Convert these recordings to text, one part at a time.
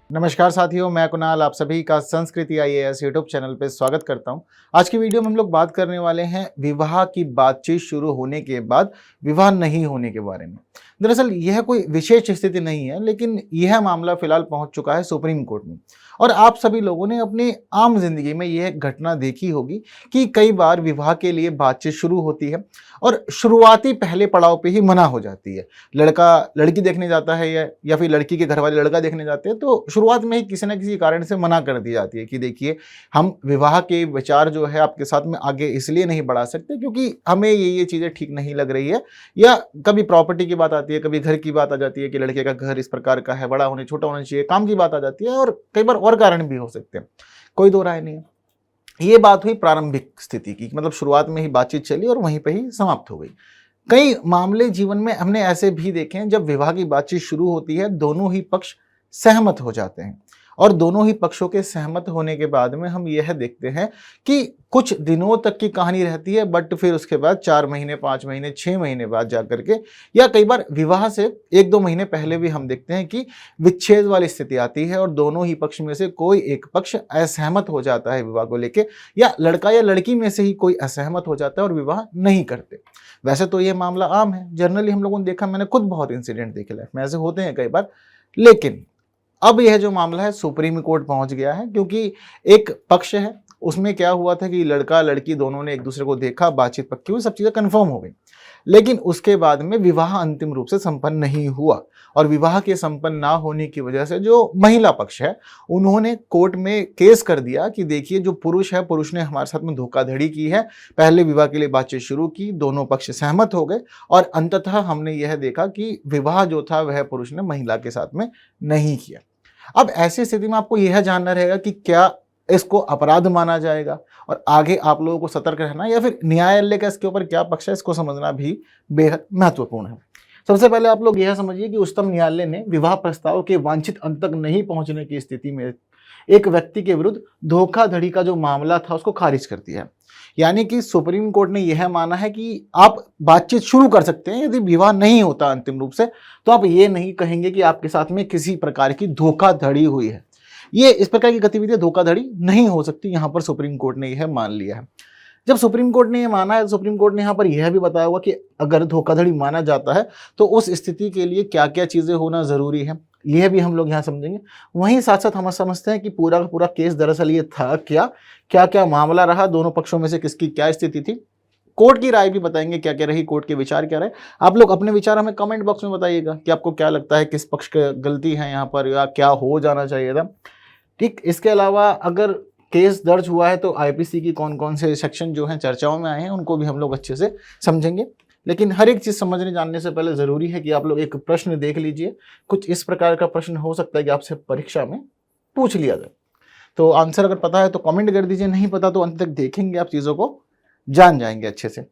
नमस्कार साथियों, मैं कुणाल आप सभी का संस्कृति आईएएस यूट्यूब चैनल पे स्वागत करता हूं। आज की वीडियो में हम लोग बात करने वाले हैं विवाह की बातचीत शुरू होने के बाद विवाह नहीं होने के बारे में। दरअसल यह कोई विशेष स्थिति नहीं है, लेकिन यह मामला फिलहाल पहुंच चुका है सुप्रीम कोर्ट में। और आप सभी लोगों ने अपनी आम जिंदगी में यह घटना देखी होगी कि कई बार विवाह के लिए बातचीत शुरू होती है और शुरुआती पहले पड़ाव पे ही मना हो जाती है। लड़का लड़की देखने जाता है या फिर लड़की के घर वाले लड़का देखने जाते हैं, तो शुरुआत में ही किसी न किसी कारण से मना कर दी जाती है कि देखिए, हम विवाह के विचार जो है आपके साथ में आगे इसलिए नहीं बढ़ा सकते क्योंकि हमें ये चीज़ें ठीक नहीं लग रही है। या कभी प्रॉपर्टी की बात आती है, कभी घर की बात आ जाती है कि लड़के का घर इस प्रकार का है, बड़ा होने छोटा होना चाहिए, काम की बात आ जाती है, और कई बार और कारण भी हो सकते हैं। कोई दो राय नहीं है। ये बात हुई प्रारंभिक स्थिति की, मतलब शुरुआत में ही बातचीत चली और वहीं पे ही समाप्त हो गई। कई मामले जीवन में हमने ऐसे भी देखे हैं जब विवाह की बातचीत शुरू होती है, दोनों ही पक्ष सहमत हो जाते हैं और दोनों ही पक्षों के सहमत होने के बाद में हम यह देखते हैं कि कुछ दिनों तक की कहानी रहती है, बट फिर उसके बाद 4 महीने, 5 महीने, 6 महीने बाद जाकर के, या कई बार विवाह से 1-2 महीने पहले भी हम देखते हैं कि विच्छेद वाली स्थिति आती है और दोनों ही पक्ष में से कोई एक पक्ष असहमत हो जाता है विवाह को लेके, या लड़का या लड़की में से ही कोई असहमत हो जाता है और विवाह नहीं करते। वैसे तो ये मामला आम है, जनरली हम लोगों ने देखा, मैंने खुद बहुत इंसिडेंट देखे लाइफ में, ऐसे होते हैं कई बार। लेकिन अब यह जो मामला है सुप्रीम कोर्ट पहुंच गया है, क्योंकि एक पक्ष है, उसमें क्या हुआ था कि लड़का लड़की दोनों ने एक दूसरे को देखा, बातचीत पक्की हुई, सब चीज़ें कंफर्म हो गई, लेकिन उसके बाद में विवाह अंतिम रूप से संपन्न नहीं हुआ। और विवाह के संपन्न ना होने की वजह से जो महिला पक्ष है, उन्होंने कोर्ट में केस कर दिया कि देखिए, जो पुरुष है, पुरुष ने हमारे साथ में धोखाधड़ी की है, पहले विवाह के लिए बातचीत शुरू की, दोनों पक्ष सहमत हो गए और अंततः हमने यह देखा कि विवाह जो था वह पुरुष ने महिला के साथ में नहीं किया। अब ऐसी स्थिति में आपको यह जानना रहेगा कि क्या इसको अपराध माना जाएगा और आगे आप लोगों को सतर्क रहना, या फिर न्यायालय का इसके ऊपर क्या पक्ष है, इसको समझना भी बेहद महत्वपूर्ण है। सबसे पहले आप लोग यह समझिए कि उच्चतम न्यायालय ने विवाह प्रस्ताव के वांछित अंत तक नहीं पहुंचने की स्थिति में एक व्यक्ति के विरुद्ध धोखाधड़ी का जो मामला था उसको खारिज कर दिया है। यानी कि सुप्रीम कोर्ट ने यह माना है कि आप बातचीत शुरू कर सकते हैं, यदि विवाह नहीं होता अंतिम रूप से तो आप ये नहीं कहेंगे कि आपके साथ में किसी प्रकार की धोखाधड़ी हुई है। ये इस प्रकार की गतिविधियां धोखाधड़ी नहीं हो सकती, यहां पर सुप्रीम कोर्ट ने यह मान लिया है। जब सुप्रीम कोर्ट ने यह माना है, सुप्रीम कोर्ट ने यहाँ पर यह भी बताया हुआ कि अगर धोखाधड़ी माना जाता है तो उस स्थिति के लिए क्या क्या चीजें होना जरूरी है, यह भी हम लोग यहाँ समझेंगे। वहीं साथ साथ हम समझते हैं कि पूरा का पूरा केस दरअसल ये था क्या क्या मामला रहा, दोनों पक्षों में से किसकी क्या स्थिति थी, कोर्ट की राय भी बताएंगे क्या क्या रही, कोर्ट के विचार क्या रहे। आप लोग अपने विचार हमें कमेंट बॉक्स में बताइएगा कि आपको क्या लगता है, किस पक्ष की गलती है यहाँ पर, या क्या हो जाना चाहिए था। ठीक, इसके अलावा अगर केस दर्ज हुआ है तो आईपीसी की कौन कौन से सेक्शन जो हैं चर्चाओं में आए हैं, उनको भी हम लोग अच्छे से समझेंगे। लेकिन हर एक चीज़ समझने जानने से पहले ज़रूरी है कि आप लोग एक प्रश्न देख लीजिए। कुछ इस प्रकार का प्रश्न हो सकता है कि आपसे परीक्षा में पूछ लिया जाए, तो आंसर अगर पता है तो कमेंट कर दीजिए, नहीं पता तो अंत तक देखेंगे, आप चीज़ों को जान जाएंगे अच्छे से।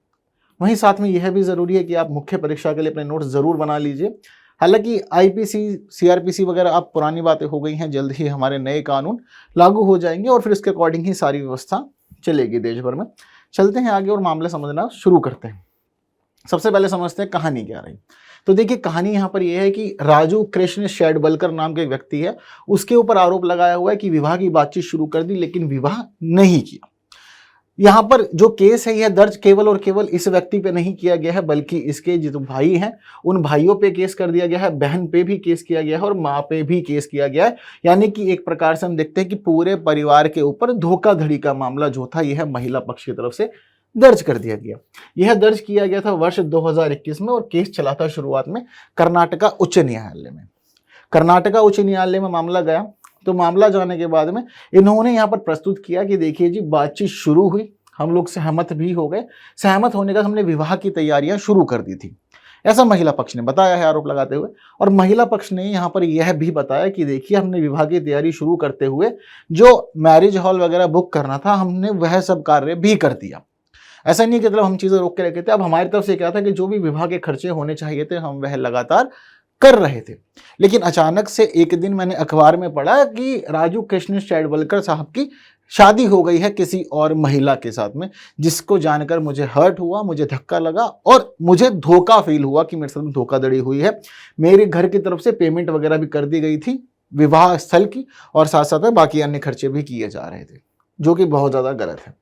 वहीं साथ में यह भी ज़रूरी है कि आप मुख्य परीक्षा के लिए अपने नोट्स ज़रूर बना लीजिए। हालांकि आईपीसी, सीआरपीसी वगैरह अब पुरानी बातें हो गई हैं, जल्द ही हमारे नए कानून लागू हो जाएंगे और फिर इसके अकॉर्डिंग ही सारी व्यवस्था चलेगी देश भर में। चलते हैं आगे और मामले समझना शुरू करते हैं। सबसे पहले समझते हैं कहानी क्या रही। तो देखिए, कहानी यहाँ पर यह है कि राजू कृष्ण शेडबलकर नाम के व्यक्ति है, उसके ऊपर आरोप लगाया हुआ है कि विवाह की बातचीत शुरू कर दी लेकिन विवाह नहीं किया। यहाँ पर जो केस है यह दर्ज केवल और केवल इस व्यक्ति पे नहीं किया गया है, बल्कि इसके जो भाई हैं उन भाइयों पे केस कर दिया गया है, बहन पे भी केस किया गया है और माँ पे भी केस किया गया है। यानी कि एक प्रकार से हम देखते हैं कि पूरे परिवार के ऊपर धोखाधड़ी का मामला जो था यह महिला पक्ष की तरफ से दर्ज कर दिया गया। यह दर्ज किया गया था वर्ष 2021 में और केस चला था शुरुआत में कर्नाटका उच्च न्यायालय में। कर्नाटका उच्च न्यायालय में मामला गया, तो मामला जाने के बाद में इन्होंने यहाँ पर प्रस्तुत किया कि देखिए जी, बातचीत शुरू हुई, हम लोग सहमत भी हो गए, सहमत होने का हमने विवाह की तैयारियां शुरू कर दी थी, ऐसा महिला पक्ष ने बताया है आरोप लगाते हुए। और महिला पक्ष ने यहाँ पर यह भी बताया कि देखिए, हमने विवाह की तैयारी शुरू करते हुए जो मैरिज हॉल वगैरह बुक करना था हमने वह सब कार्य भी कर दिया। ऐसा नहीं कि मतलब हम चीज़ें रोक के रखे थे। अब हमारी तरफ से क्या था कि जो भी विवाह के खर्चे होने चाहिए थे हम वह लगातार कर रहे थे। लेकिन अचानक से एक दिन मैंने अखबार में पढ़ा कि राजू कृष्ण शेडवलकर साहब की शादी हो गई है किसी और महिला के साथ में, जिसको जानकर मुझे हर्ट हुआ, मुझे धक्का लगा और मुझे धोखा फील हुआ कि मेरे साथ धोखाधड़ी हुई है। मेरे घर की तरफ से पेमेंट वगैरह भी कर दी गई थी विवाह स्थल की, और साथ साथ में बाकी अन्य खर्चे भी किए जा रहे थे, जो कि बहुत ज़्यादा गलत है।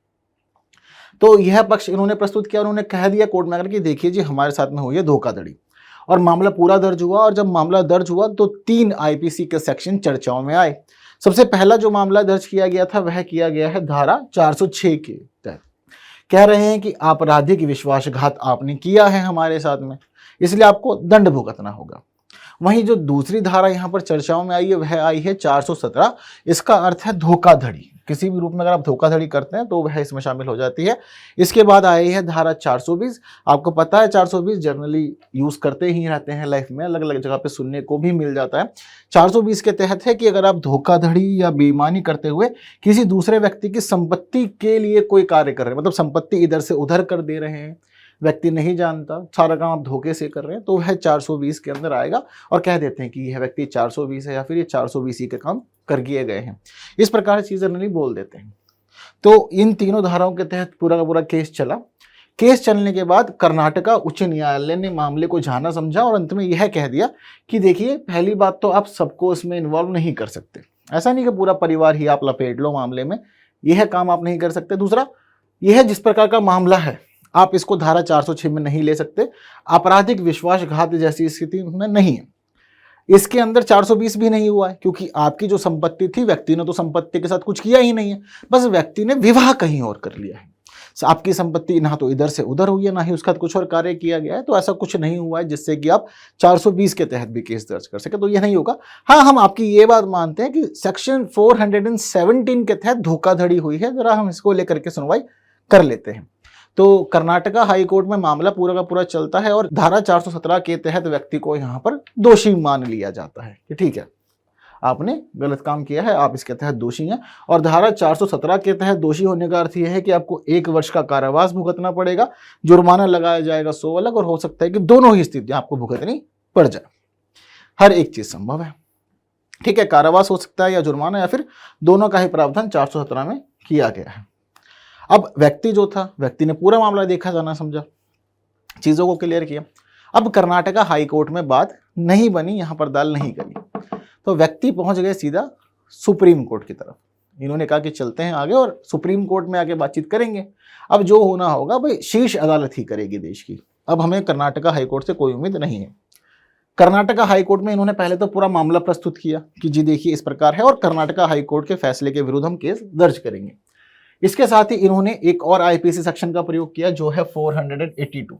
तो यह पक्ष इन्होंने प्रस्तुत किया, उन्होंने कह दिया कोर्ट में आकर कि देखिए जी हमारे साथ में हुई है धोखाधड़ी, और मामला पूरा दर्ज हुआ। और जब मामला दर्ज हुआ तो 3 आईपीसी के सेक्शन चर्चाओं में आए। सबसे पहला जो मामला दर्ज किया गया था वह किया गया है धारा 406 के तहत। कह रहे हैं कि आपराधिक विश्वासघात आपने किया है हमारे साथ में, इसलिए आपको दंड भुगतना होगा। वहीं जो दूसरी धारा यहाँ पर चर्चाओं में आई है वह आई है 417। इसका अर्थ है धोखाधड़ी, किसी भी रूप में अगर आप धोखाधड़ी करते हैं तो वह इसमें शामिल हो जाती है। इसके बाद आई है धारा 420। आपको पता है 420 जनरली यूज करते ही रहते हैं लाइफ में, अलग अलग जगह पे सुनने को भी मिल जाता है। 420 के तहत है कि अगर आप धोखाधड़ी या बेईमानी करते हुए किसी दूसरे व्यक्ति की संपत्ति के लिए कोई कार्य कर रहे हैं, मतलब संपत्ति इधर से उधर कर दे रहे हैं, व्यक्ति नहीं जानता, सारा काम आप धोखे से कर रहे हैं, तो वह 420 के अंदर आएगा और कह देते हैं कि यह व्यक्ति 420 है या फिर ये 420 ही के काम कर किए गए हैं। इस प्रकार की चीजें जनरली बोल देते हैं। तो इन तीनों धाराओं के तहत पूरा का पूरा केस चला। केस चलने के बाद कर्नाटका उच्च न्यायालय ने मामले को जाना समझा और अंत में यह कह दिया कि देखिए पहली बात तो आप सबको इसमें इन्वॉल्व नहीं कर सकते, ऐसा नहीं कि पूरा परिवार ही आप लपेट लो मामले में, यह काम आप नहीं कर सकते। दूसरा, यह जिस प्रकार का मामला है आप इसको धारा 406 में नहीं ले सकते, आपराधिक विश्वासघात जैसी स्थिति में नहीं है। इसके अंदर 420 भी नहीं हुआ है, क्योंकि आपकी जो संपत्ति थी, व्यक्ति ने तो संपत्ति के साथ कुछ किया ही नहीं है, बस व्यक्ति ने विवाह कहीं और कर लिया है। आपकी संपत्ति ना तो इधर से उधर हुई है, ना ही उसका कुछ और कार्य किया गया है, तो ऐसा कुछ नहीं हुआ है जिससे कि आप 420 के तहत भी केस दर्ज कर सके, तो यह नहीं होगा। हाँ, हम आपकी ये बात मानते हैं कि सेक्शन 417 के तहत धोखाधड़ी हुई है, जरा हम इसको लेकर के सुनवाई कर लेते हैं। तो कर्नाटका हाई कोर्ट में मामला पूरा का पूरा चलता है और धारा 417 के तहत व्यक्ति को यहाँ पर दोषी मान लिया जाता है कि ठीक है आपने गलत काम किया है, आप इसके तहत दोषी हैं। और धारा 417 के तहत दोषी होने का अर्थ यह है कि आपको 1 वर्ष का कारावास भुगतना पड़ेगा, जुर्माना लगाया जाएगा 100 अलग, और हो सकता है कि दोनों ही स्थितियां आपको भुगतनी पड़ जाए। हर एक चीज संभव है, ठीक है, कारावास हो सकता है या जुर्माना, या फिर दोनों का ही प्रावधान 417 में किया गया है। अब व्यक्ति जो था, व्यक्ति ने पूरा मामला देखा, जाना समझा, चीजों को क्लियर किया। अब कर्नाटका हाई कोर्ट में बात नहीं बनी, यहां पर दाल नहीं गली, तो व्यक्ति पहुंच गए सीधा सुप्रीम कोर्ट की तरफ। इन्होंने कहा कि चलते हैं आगे और सुप्रीम कोर्ट में आके बातचीत करेंगे। अब जो होना होगा भाई शीर्ष अदालत ही करेगी देश की, अब हमें कर्नाटका हाई कोर्ट से कोई उम्मीद नहीं है। कर्नाटका हाई कोर्ट में इन्होंने पहले तो पूरा मामला प्रस्तुत किया कि जी देखिए इस प्रकार है, और कर्नाटका हाई कोर्ट के फैसले के विरुद्ध हम केस दर्ज करेंगे। इसके साथ ही इन्होंने एक और आईपीसी सेक्शन का प्रयोग किया जो है 482।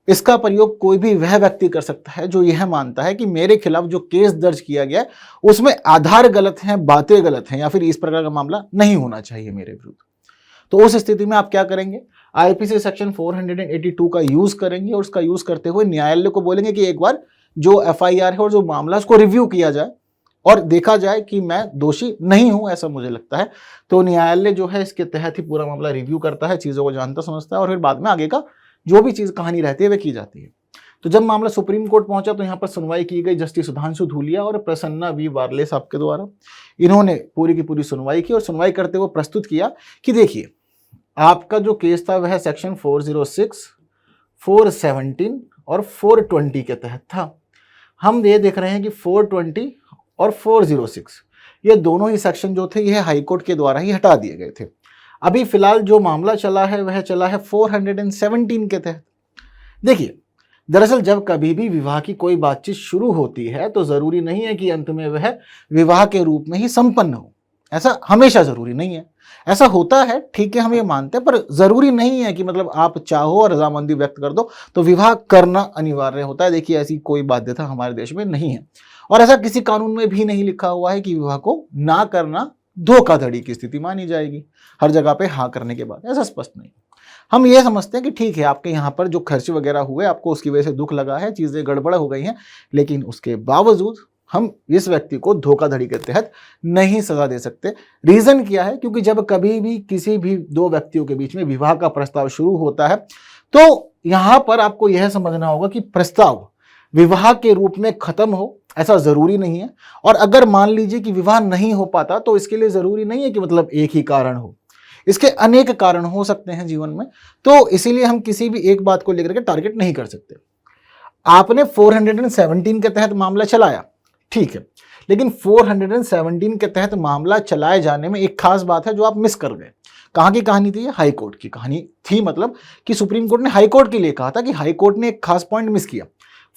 इसका प्रयोग कोई भी वह व्यक्ति कर सकता है जो यह मानता है कि मेरे खिलाफ जो केस दर्ज किया गया है उसमें आधार गलत हैं, बातें गलत हैं, या फिर इस प्रकार का मामला नहीं होना चाहिए मेरे विरुद्ध। तो उस स्थिति में आप क्या करेंगे, आईपीसी सेक्शन 482 का यूज करेंगे, और उसका यूज करते हुए न्यायालय को बोलेंगे कि एक बार जो एफआईआर है और जो मामला उसको रिव्यू किया जाए और देखा जाए कि मैं दोषी नहीं हूं, ऐसा मुझे लगता है। तो न्यायालय जो है इसके तहत ही पूरा मामला रिव्यू करता है, चीजों को जानता समझता है, और फिर बाद में आगे का जो भी चीज कहानी रहती है वह की जाती है। तो जब मामला सुप्रीम कोर्ट पहुंचा तो यहाँ पर सुनवाई की गई जस्टिस सुधांशु धूलिया और प्रसन्ना वी वार्ले साहब के द्वारा। इन्होंने पूरी की पूरी सुनवाई की और सुनवाई करते हुए प्रस्तुत किया कि देखिए आपका जो केस था वह सेक्शन 406, 417 और 420 के तहत था। हम ये देख रहे हैं कि 420 और 406 ये दोनों ही सेक्शन जो थे यह हाईकोर्ट के द्वारा ही हटा दिए गए थे। अभी फिलहाल जो मामला चला है वह चला है 417 के तहत। देखिए दरअसल जब कभी भी विवाह की कोई बातचीत शुरू होती है तो जरूरी नहीं है कि अंत में वह विवाह के रूप में ही संपन्न हो, ऐसा हमेशा जरूरी नहीं है। ऐसा होता है, ठीक है, हम ये मानते हैं, पर जरूरी नहीं है कि मतलब आप चाहो और रजामंदी व्यक्त कर दो तो विवाह करना अनिवार्य होता है। देखिए ऐसी कोई बाध्यता हमारे देश में नहीं है, और ऐसा किसी कानून में भी नहीं लिखा हुआ है कि विवाह को ना करना धोखाधड़ी की स्थिति मानी जाएगी हर जगह पे हाँ करने के बाद, ऐसा स्पष्ट नहीं। हम ये समझते हैं कि ठीक है आपके यहाँ पर जो खर्च वगैरह हुए, आपको उसकी वजह से दुख लगा है, चीजें गड़बड़ हो गई हैं, लेकिन उसके बावजूद हम इस व्यक्ति को धोखाधड़ी के तहत नहीं सजा दे सकते। रीजन क्या है, क्योंकि जब कभी भी किसी भी दो व्यक्तियों के बीच में विवाह का प्रस्ताव शुरू होता है तो यहां पर आपको यह समझना होगा कि प्रस्ताव विवाह के रूप में खत्म हो ऐसा जरूरी नहीं है, और अगर मान लीजिए कि विवाह नहीं हो पाता तो इसके लिए जरूरी नहीं है कि मतलब एक ही कारण हो, इसके अनेक कारण हो सकते हैं जीवन में। तो इसीलिए हम किसी भी एक बात को लेकर के टारगेट नहीं कर सकते। आपने 417 के तहत मामला चलाया, ठीक है, लेकिन 417 के तहत मामला चलाए जाने में एक खास बात है जो आप मिस कर गए। कहाँ की कहानी थी? ये हाई कोर्ट की कहानी थी, मतलब कि सुप्रीम कोर्ट ने हाई कोर्ट के लिए कहा था कि हाई कोर्ट ने एक खास पॉइंट मिस किया।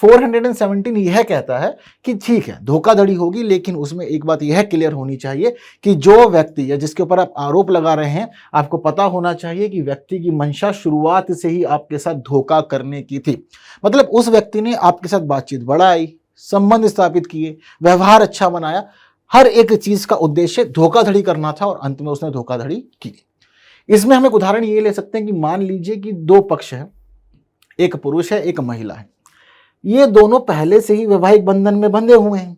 417 यह कहता है कि ठीक है धोखाधड़ी होगी, लेकिन उसमें एक बात यह क्लियर होनी चाहिए कि जो व्यक्ति या जिसके ऊपर आप आरोप लगा रहे हैं, आपको पता होना चाहिए कि व्यक्ति की मंशा शुरुआत से ही आपके साथ धोखा करने की थी। मतलब उस व्यक्ति ने आपके साथ बातचीत बढ़ाई, संबंध स्थापित किए, व्यवहार अच्छा बनाया, हर एक चीज का उद्देश्य धोखाधड़ी करना था और अंत में उसने धोखाधड़ी की। इसमें हम एक उदाहरण ये ले सकते हैं कि मान लीजिए कि दो पक्ष है, एक पुरुष है एक महिला है, ये दोनों पहले से ही वैवाहिक बंधन में बंधे हुए हैं,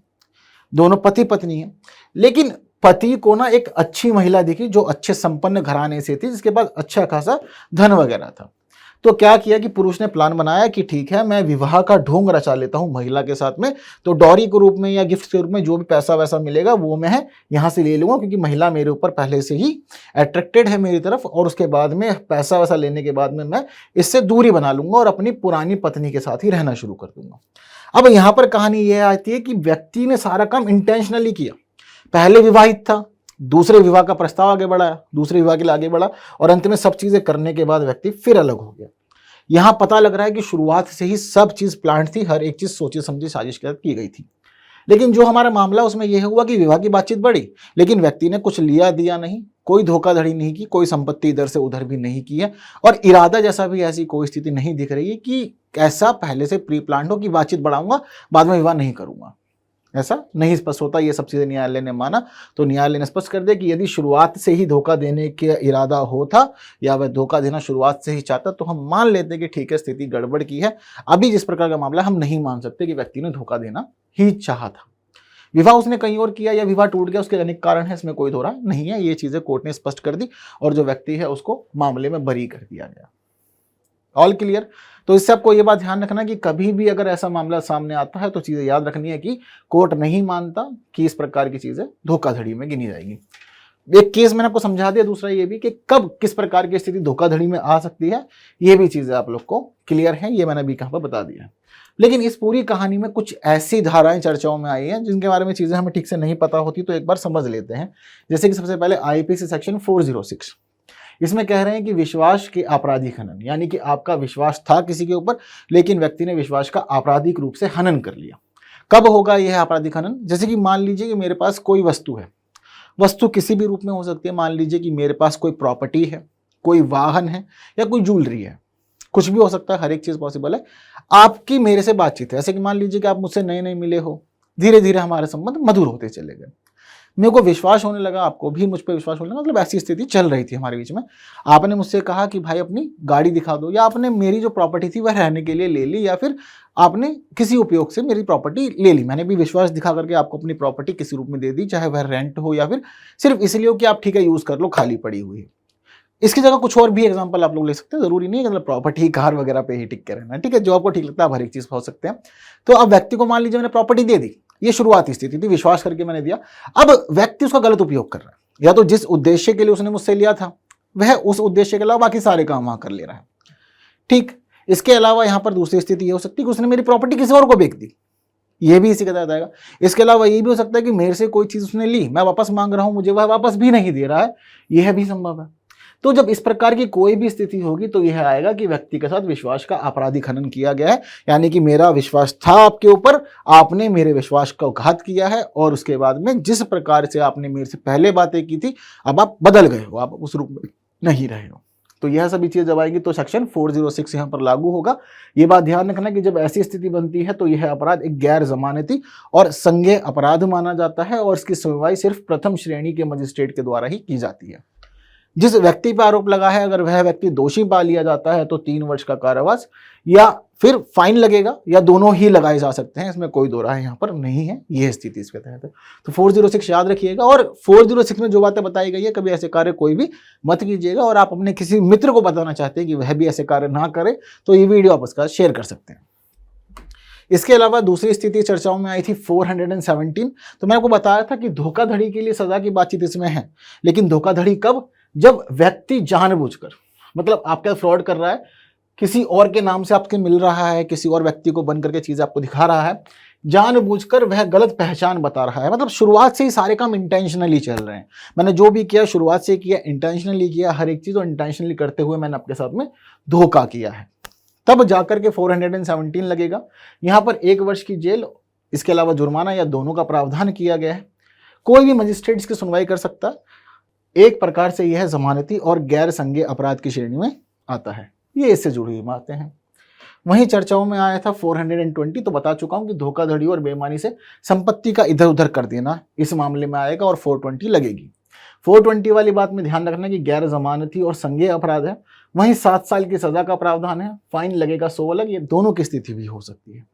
दोनों पति पत्नी हैं, लेकिन पति को ना एक अच्छी महिला दिखी जो अच्छे संपन्न घराने से थी, जिसके पास अच्छा खासा धन वगैरह था। तो क्या किया कि पुरुष ने प्लान बनाया कि ठीक है मैं विवाह का ढोंग रचा लेता हूं महिला के साथ में, तो डॉरी के रूप में या गिफ्ट के रूप में जो भी पैसा वैसा मिलेगा वो मैं यहाँ से ले लूंगा, क्योंकि महिला मेरे ऊपर पहले से ही अट्रैक्टेड है मेरी तरफ, और उसके बाद में पैसा वैसा लेने के बाद में मैं इससे दूरी बना लूंगा और अपनी पुरानी पत्नी के साथ ही रहना शुरू कर दूंगा। अब यहाँ पर कहानी यह आती है कि व्यक्ति ने सारा काम इंटेंशनली किया, पहले विवाहित था, दूसरे विवाह का प्रस्ताव आगे बढ़ाया, दूसरे विवाह के लिए आगे बढ़ा, और अंत में सब चीजें करने के बाद व्यक्ति फिर अलग हो गया। यहां पता लग रहा है कि शुरुआत से ही सब चीज प्लान थी, हर एक चीज सोची समझी साजिश के तहत की गई थी। लेकिन जो हमारा मामला उसमें यह हुआ कि विवाह की बातचीत बढ़ी, लेकिन व्यक्ति ने कुछ लिया दिया नहीं, कोई धोखाधड़ी नहीं की, कोई संपत्ति इधर से उधर भी नहीं की है, और इरादा जैसा भी ऐसी कोई स्थिति नहीं दिख रही है कि ऐसा पहले से प्री प्लान हो कि बातचीत बढ़ाऊंगा बाद में विवाह नहीं करूंगा। ऐसा नहीं स्पष्ट होता, ये सब चीजें न्यायालय ने माना। तो न्यायालय ने स्पष्ट कर दिया कि यदि शुरुआत से ही धोखा देने का इरादा हो था या वह धोखा देना शुरुआत से ही चाहता, तो हम मान लेते हैं कि ठीक है स्थिति गड़बड़ की है। अभी जिस प्रकार का मामला हम नहीं मान सकते कि व्यक्ति ने धोखा देना ही चाहा था। विवाह उसने कहीं और किया या विवाह टूट गया, उसके अनेक कारण है, इसमें कोई दोहरा नहीं है। ये चीजें कोर्ट ने स्पष्ट कर दी और जो व्यक्ति है उसको मामले में बरी कर दिया गया। All clear? तो इससे आपको ये बात ध्यान रखना कि कभी भी अगर ऐसा मामला सामने आता है तो चीजें याद रखनी है कि कोर्ट नहीं मानता कि इस प्रकार की चीजें धोखाधड़ी में गिनी जाएगी। एक केस मैंने आपको समझा दिया, दूसरा ये भी कि कब किस प्रकार की स्थिति धोखाधड़ी में आ सकती है, ये भी चीजें आप लोग को क्लियर है, ये मैंने भी कहां पर बता दिया है। लेकिन इस पूरी कहानी में कुछ ऐसी धाराएं चर्चाओं में आई हैं जिनके बारे में चीजें हमें ठीक से नहीं पता होती, तो एक बार समझ लेते हैं। जैसे कि सबसे पहले आईपीसी सेक्शन 406, इसमें कह रहे हैं कि विश्वास के आपराधिक हनन, यानी कि आपका विश्वास था किसी के ऊपर लेकिन व्यक्ति ने विश्वास का आपराधिक रूप से हनन कर लिया। कब होगा यह आपराधिक हनन? जैसे कि मान लीजिए कि मेरे पास कोई वस्तु है, वस्तु किसी भी रूप में हो सकती है। मान लीजिए कि मेरे पास कोई प्रॉपर्टी है, कोई वाहन है या कोई ज्वेलरी है, कुछ भी हो सकता है, हर एक चीज पॉसिबल है। आपकी मेरे से बातचीत है, ऐसे कि मान लीजिए कि आप मुझसे नए नए मिले हो, धीरे धीरे हमारे संबंध मधुर होते चले गए, मेरे को विश्वास होने लगा, आपको भी मुझ पर विश्वास होने लगा, मतलब ऐसी स्थिति चल रही थी हमारे बीच में। आपने मुझसे कहा कि भाई अपनी गाड़ी दिखा दो, या आपने मेरी जो प्रॉपर्टी थी वह रहने के लिए ले ली, या फिर आपने किसी उपयोग से मेरी प्रॉपर्टी ले ली। मैंने भी विश्वास दिखा करके आपको अपनी प्रॉपर्टी किसी रूप में दे दी, चाहे वह रेंट हो या फिर सिर्फ इसलिए हो कि आप ठीक है यूज कर लो, खाली पड़ी हुई है। इसकी जगह कुछ और भी एग्जांपल आप लोग ले सकते हैं, जरूरी नहीं है मतलब प्रॉपर्टी कार वगैरह पे ही टिक के रहना है, ठीक है, जो आपको ठीक लगता है आप हर एक चीज हो सकते हैं। तो अब व्यक्ति को मान लीजिए मैंने प्रॉपर्टी दे दी, ये शुरुआती स्थिति थी, विश्वास करके मैंने दिया। अब व्यक्ति उसका गलत उपयोग कर रहा है, या तो जिस उद्देश्य के लिए उसने मुझसे लिया था वह उस उद्देश्य के अलावा बाकी सारे काम वहां कर ले रहा है, ठीक। इसके अलावा यहां पर दूसरी स्थिति यह हो सकती है कि उसने मेरी प्रॉपर्टी किसी और को बेच दी, ये भी इसी के तहत आएगा। इसके अलावा ये भी हो सकता है कि मेरे से कोई चीज उसने ली, मैं वापस मांग रहा हूं, मुझे वह वापस भी नहीं दे रहा है, यह भी संभव है। तो जब इस प्रकार की कोई भी स्थिति होगी तो यह आएगा कि व्यक्ति के साथ विश्वास का आपराधिक हनन किया गया है, यानी कि मेरा विश्वास था आपके ऊपर, आपने मेरे विश्वास का घात किया है, और उसके बाद में जिस प्रकार से आपने मेरे से पहले बातें की थी अब आप बदल गए हो, आप उस रूप में नहीं रहे हो। तो यह सभी चीजें जब आएंगी तो सेक्शन 406 यहाँ पर लागू होगा। ये बात ध्यान रखना कि जब ऐसी स्थिति बनती है तो यह अपराध एक गैर जमानती और संज्ञेय अपराध माना जाता है, और इसकी सुनवाई सिर्फ प्रथम श्रेणी के मजिस्ट्रेट के द्वारा ही की जाती है। जिस व्यक्ति पर आरोप लगा है अगर वह व्यक्ति दोषी पा लिया जाता है तो 3 वर्ष का कारावास या फिर फाइन लगेगा, या दोनों ही लगाए जा सकते हैं, इसमें कोई दो राय यहाँ पर नहीं है। यह स्थिति इसके तहत है। तो 406 याद रखिएगा, और 406 में जो बातें बताई गई है कभी ऐसे कार्य कोई भी मत कीजिएगा, और आप अपने किसी मित्र को बताना चाहते हैं कि वह भी ऐसे कार्य ना करे तो ये वीडियो आप उसका शेयर कर सकते हैं। इसके अलावा दूसरी स्थिति चर्चाओं में आई थी 417। तो मैं आपको बताया था कि धोखाधड़ी के लिए सजा की बातचीत इसमें है, लेकिन धोखाधड़ी कब? जब व्यक्ति जानबूझकर, मतलब आपका फ्रॉड कर रहा है, किसी और के नाम से आपके मिल रहा है, किसी और व्यक्ति को बन करके चीज आपको दिखा रहा है, जानबूझकर वह गलत पहचान बता रहा है। मतलब शुरुआत से ही सारे काम इंटेंशनली चल रहे हैं। मैंने जो भी किया शुरुआत से किया, इंटेंशनली किया, हर एक चीज और इंटेंशनली करते हुए मैंने आपके साथ में धोखा किया है। तब जाकर के 417 लगेगा। यहाँ पर 1 वर्ष की जेल, इसके अलावा जुर्माना या दोनों का प्रावधान किया गया है। कोई भी मजिस्ट्रेट इसकी सुनवाई कर सकता। एक प्रकार से यह जमानती और गैर संज्ञेय अपराध की श्रेणी में आता है। ये इससे जुड़ी हुई बातें हैं। वहीं चर्चाओं में आया था 420, तो बता चुका हूं कि धोखाधड़ी और बेईमानी से संपत्ति का इधर उधर कर देना इस मामले में आएगा और 420 लगेगी। 420 वाली बात में ध्यान रखना कि गैर जमानती और संज्ञेय अपराध है। वहीं 7 साल की सजा का प्रावधान है, फाइन लगेगा 100 अलग। ये दोनों की स्थिति भी हो सकती है।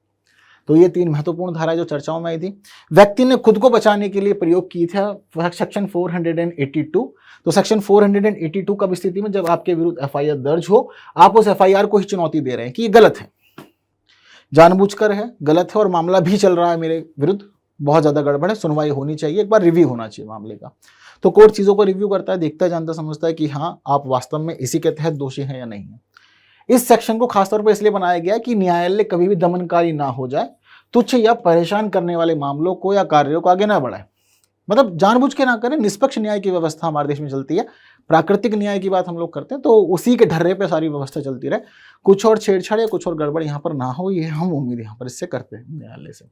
तो ये 3 महत्वपूर्ण धाराएं जो चर्चाओं में आई थी। व्यक्ति ने खुद को बचाने के लिए प्रयोग की था वह सेक्शन 482। तो सेक्शन 482 कब स्थिति में, जब आपके विरुद्ध एफआईआर दर्ज हो, आप उस एफआईआर को ही चुनौती दे रहे हैं कि ये गलत है, जानबूझकर है, गलत है और मामला भी चल रहा है मेरे विरुद्ध, बहुत ज्यादा गड़बड़ है, सुनवाई होनी चाहिए, एक बार रिव्यू होना चाहिए मामले का। तो कोर्ट चीजों को रिव्यू करता है, देखता जानता समझता है कि हाँ आप वास्तव में इसी के तहत दोषी हैं या नहीं है। इस सेक्शन को खासतौर पर इसलिए बनाया गया है कि न्यायालय कभी भी दमनकारी ना हो जाए, तुच्छ या परेशान करने वाले मामलों को या कार्यों को आगे ना बढ़ाए। मतलब जानबूझ के ना करें। निष्पक्ष न्याय की व्यवस्था हमारे देश में चलती है। प्राकृतिक न्याय की बात हम लोग करते हैं, तो उसी के ढर्रे पे सारी व्यवस्था चलती रहे। कुछ और छेड़छाड़ या कुछ और गड़बड़ यहाँ पर ना हो, ये हम उम्मीद यहाँ पर इससे करते हैं न्यायालय से।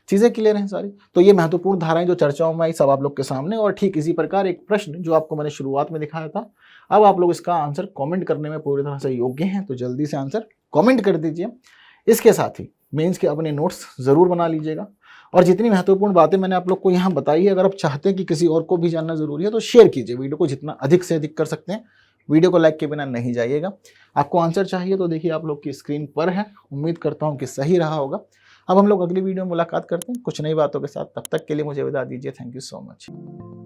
चीजें क्लियर हैं सारी। तो ये महत्वपूर्ण धाराएं जो चर्चाओं में आई सब आप लोग के सामने। और ठीक इसी प्रकार एक प्रश्न जो आपको मैंने शुरुआत में दिखाया था, अब आप लोग इसका आंसर कमेंट करने में पूरी तरह से योग्य हैं, तो जल्दी से आंसर कमेंट कर दीजिए। इसके साथ ही मेंस के अपने नोट्स जरूर बना लीजिएगा। और जितनी महत्वपूर्ण बातें मैंने आप लोग को यहाँ बताई है, अगर आप चाहते हैं कि किसी और को भी जानना जरूरी है तो शेयर कीजिए वीडियो को, जितना अधिक से अधिक कर सकते हैं। वीडियो को लाइक के बिना नहीं जाइएगा। आपको आंसर चाहिए तो देखिए आप लोग की स्क्रीन पर है। उम्मीद करता हूँ कि सही रहा होगा। अब हम लोग अगली वीडियो में मुलाकात करते हैं कुछ नई बातों के साथ। तब तक के लिए मुझे विदा दीजिए। Thank you so much.